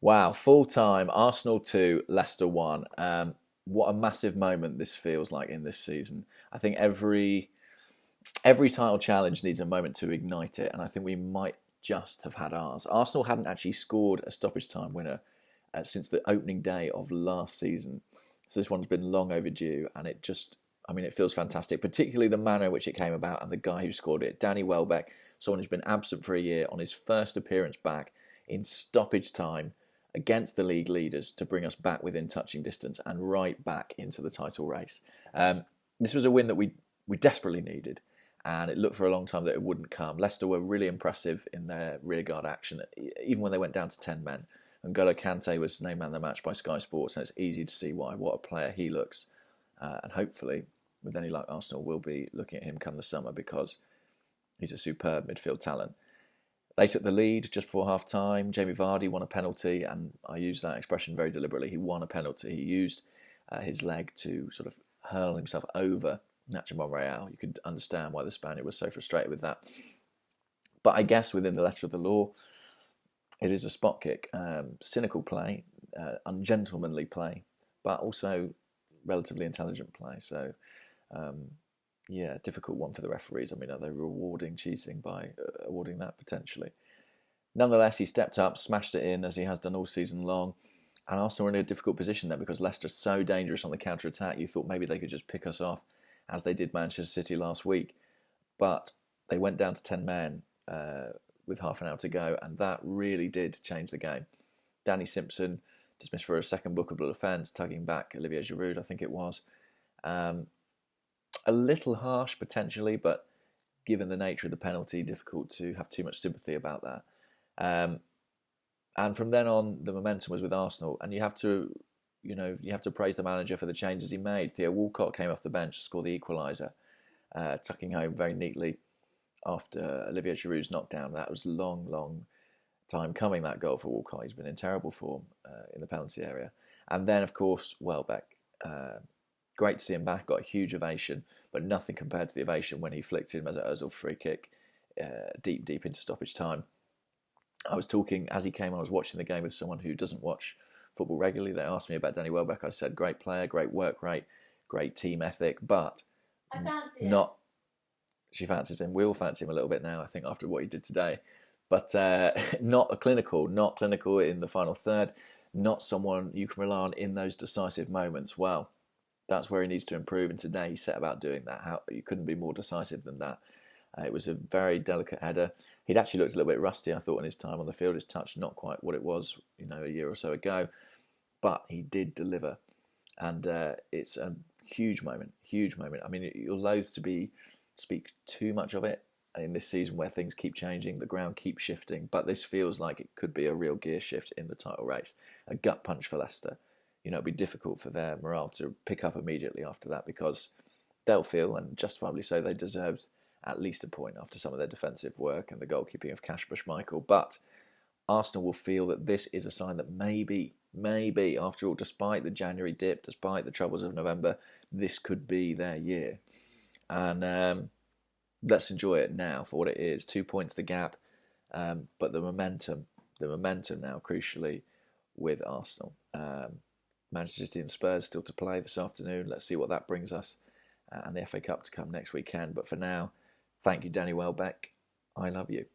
Wow, full time, Arsenal 2, Leicester 1. What a massive moment this feels like in this season. I think every title challenge needs a moment to ignite it, and I think we might just have had ours. Arsenal hadn't actually scored a stoppage time winner since the opening day of last season. So this one's been long overdue, and it feels fantastic, particularly the manner in which it came about and the guy who scored it, Danny Welbeck, someone who's been absent for a year on his first appearance back in stoppage time against the league leaders to bring us back within touching distance and right back into the title race. This was a win that we desperately needed, and it looked for a long time that it wouldn't come. Leicester were really impressive in their rearguard action, even when they went down to 10 men. And N'Golo Kante was named man of the match by Sky Sports, and it's easy to see why. What a player he looks. And hopefully, with any luck, Arsenal will be looking at him come the summer because he's a superb midfield talent. They took the lead just before half-time. Jamie Vardy won a penalty, and I use that expression very deliberately. He won a penalty. He used his leg to sort of hurl himself over Nacho Monreal. You could understand why the Spaniard was so frustrated with that. But I guess within the letter of the law, it is a spot kick. Cynical play, ungentlemanly play, but also relatively intelligent play. So, difficult one for the referees. I mean, are they rewarding cheating by awarding that potentially? Nonetheless, he stepped up, smashed it in as he has done all season long. And Arsenal were in a difficult position there because Leicester's so dangerous on the counter-attack. You thought maybe they could just pick us off as they did Manchester City last week. But they went down to 10 men with half an hour to go, and that really did change the game. Danny Simpson dismissed for a second bookable offence, tugging back Olivier Giroud, I think it was. A little harsh potentially, but given the nature of the penalty, difficult to have too much sympathy about that. And from then on, the momentum was with Arsenal, and you have to praise the manager for the changes he made. Theo Walcott came off the bench to score the equaliser, tucking home very neatly after Olivier Giroud's knockdown. That was long time coming, that goal for Walcott. He's been in terrible form in the penalty area. And then, of course, Welbeck. Great to see him back, got a huge ovation, but nothing compared to the ovation when he flicked him as an Ozil free kick deep into stoppage time. I was talking, as he came on, I was watching the game with someone who doesn't watch football regularly. They asked me about Danny Welbeck. I said, great player, great work rate, great team ethic, but I fancy him. not... She fancies him. We all fancy him a little bit now, I think, after what he did today. But not clinical in the final third, not someone you can rely on in those decisive moments. Well, that's where he needs to improve, and today he set about doing that. You couldn't be more decisive than that. It was a very delicate header. He'd actually looked a little bit rusty, I thought, in his time on the field. His touch not quite what it was, a year or so ago, but he did deliver, and it's a huge moment. I mean, you're loath to speak too much of it in this season where things keep changing, the ground keeps shifting, but this feels like it could be a real gear shift in the title race. A gut punch for Leicester. It'd be difficult for their morale to pick up immediately after that because they'll feel, and justifiably so, they deserved at least a point after some of their defensive work and the goalkeeping of Kasper Schmeichel. But Arsenal will feel that this is a sign that maybe, after all, despite the January dip, despite the troubles of November, this could be their year. And let's enjoy it now for what it is. 2 points the gap, but the momentum now, crucially, with Arsenal. Manchester City and Spurs still to play this afternoon. Let's see what that brings us. And the FA Cup to come next weekend. But for now, thank you, Danny Welbeck. I love you.